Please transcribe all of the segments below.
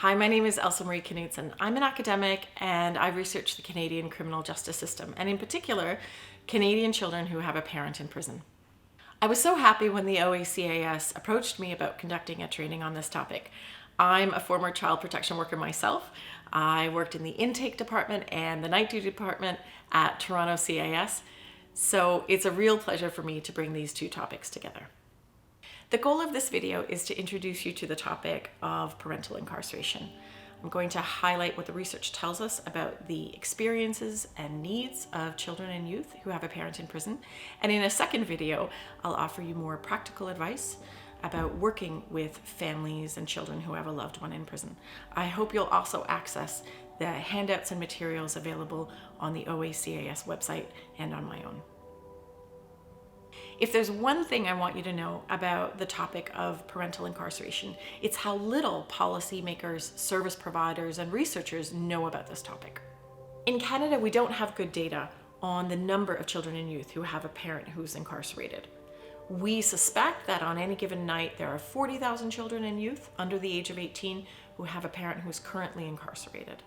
Hi, my name is Elsa Marie Knudsen. I'm an academic and I research the Canadian criminal justice system, and in particular, Canadian children who have a parent in prison. I was so happy when the OACAS approached me about conducting a training on this topic. I'm a former child protection worker myself. I worked in the intake department and the night duty department at Toronto CAS, so it's a real pleasure for me to bring these two topics together. The goal of this video is to introduce you to the topic of parental incarceration. I'm going to highlight what the research tells us about the experiences and needs of children and youth who have a parent in prison. And in a second video, I'll offer you more practical advice about working with families and children who have a loved one in prison. I hope you'll also access the handouts and materials available on the OACAS website and on my own. If there's one thing I want you to know about the topic of parental incarceration, it's how little policymakers, service providers, and researchers know about this topic. In Canada, we don't have good data on the number of children and youth who have a parent who's incarcerated. We suspect that on any given night, there are 40,000 children and youth under the age of 18 who have a parent who's currently incarcerated.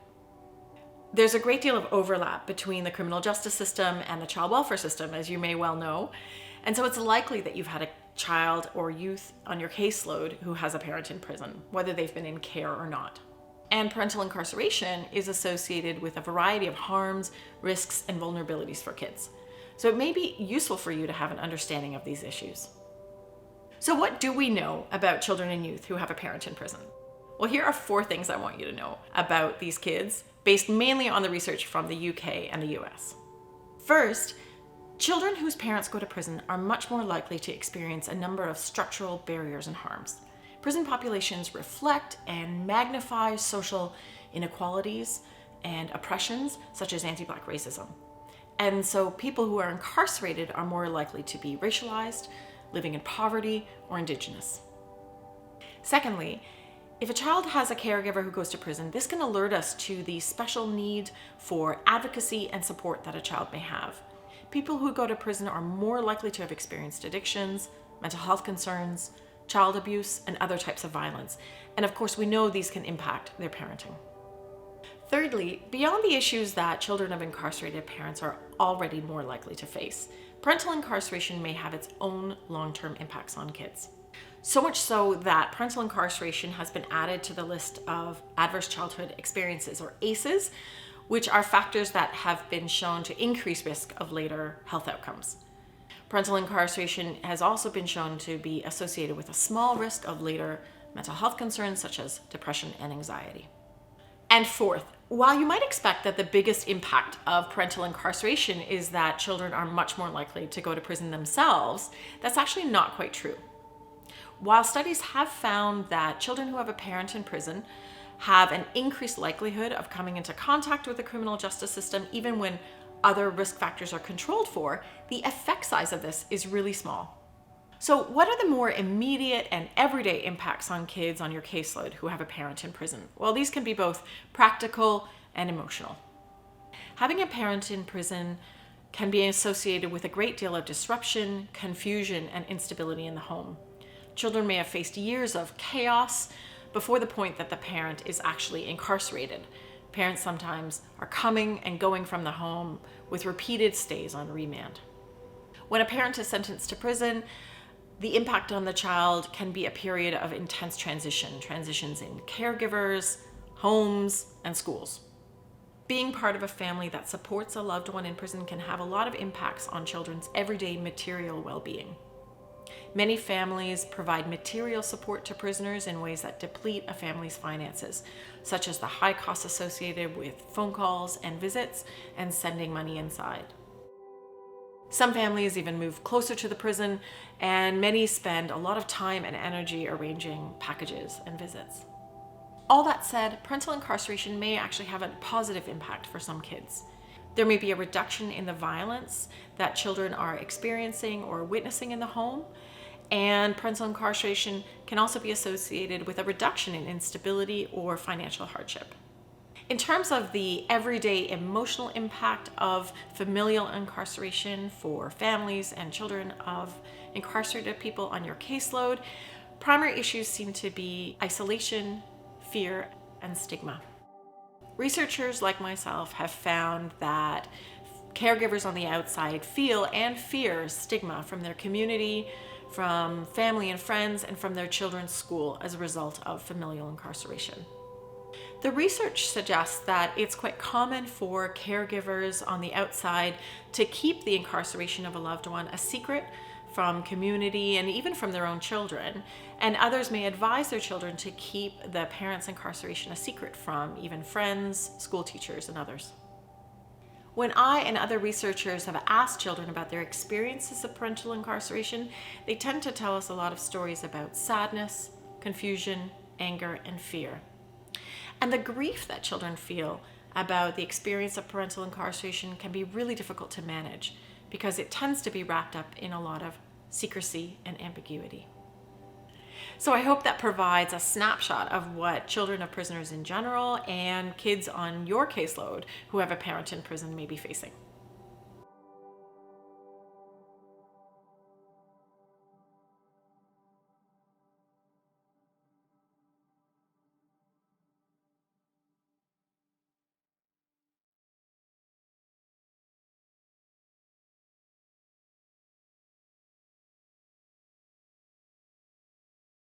There's a great deal of overlap between the criminal justice system and the child welfare system, as you may well know. And so it's likely that you've had a child or youth on your caseload who has a parent in prison, whether they've been in care or not. And parental incarceration is associated with a variety of harms, risks, and vulnerabilities for kids. So it may be useful for you to have an understanding of these issues. So what do we know about children and youth who have a parent in prison? Well, here are 4 things I want you to know about these kids, based mainly on the research from the UK and the US. First, children whose parents go to prison are much more likely to experience a number of structural barriers and harms. Prison populations reflect and magnify social inequalities and oppressions, such as anti-Black racism. And so people who are incarcerated are more likely to be racialized, living in poverty, or Indigenous. Secondly, if a child has a caregiver who goes to prison, this can alert us to the special need for advocacy and support that a child may have. People who go to prison are more likely to have experienced addictions, mental health concerns, child abuse, and other types of violence. And of course, we know these can impact their parenting. Thirdly, beyond the issues that children of incarcerated parents are already more likely to face, parental incarceration may have its own long-term impacts on kids. So much so that parental incarceration has been added to the list of adverse childhood experiences, or ACEs, which are factors that have been shown to increase risk of later health outcomes. Parental incarceration has also been shown to be associated with a small risk of later mental health concerns such as depression and anxiety. And fourth, while you might expect that the biggest impact of parental incarceration is that children are much more likely to go to prison themselves, that's actually not quite true. While studies have found that children who have a parent in prison have an increased likelihood of coming into contact with the criminal justice system, even when other risk factors are controlled for, the effect size of this is really small. So what are the more immediate and everyday impacts on kids on your caseload who have a parent in prison? Well, these can be both practical and emotional. Having a parent in prison can be associated with a great deal of disruption, confusion, and instability in the home. Children may have faced years of chaos before the point that the parent is actually incarcerated. Parents sometimes are coming and going from the home with repeated stays on remand. When a parent is sentenced to prison, the impact on the child can be a period of intense transitions in caregivers, homes, and schools. Being part of a family that supports a loved one in prison can have a lot of impacts on children's everyday material well-being. Many families provide material support to prisoners in ways that deplete a family's finances, such as the high costs associated with phone calls and visits and sending money inside. Some families even move closer to the prison, and many spend a lot of time and energy arranging packages and visits. All that said, parental incarceration may actually have a positive impact for some kids. There may be a reduction in the violence that children are experiencing or witnessing in the home, and parental incarceration can also be associated with a reduction in instability or financial hardship. In terms of the everyday emotional impact of familial incarceration for families and children of incarcerated people on your caseload, primary issues seem to be isolation, fear, and stigma. Researchers like myself have found that caregivers on the outside feel and fear stigma from their community, from family and friends, and from their children's school as a result of familial incarceration. The research suggests that it's quite common for caregivers on the outside to keep the incarceration of a loved one a secret from community and even from their own children, and others may advise their children to keep the parents' incarceration a secret from even friends, school teachers, and others. When I and other researchers have asked children about their experiences of parental incarceration, they tend to tell us a lot of stories about sadness, confusion, anger, and fear. And the grief that children feel about the experience of parental incarceration can be really difficult to manage because it tends to be wrapped up in a lot of secrecy and ambiguity. So I hope that provides a snapshot of what children of prisoners in general and kids on your caseload who have a parent in prison may be facing.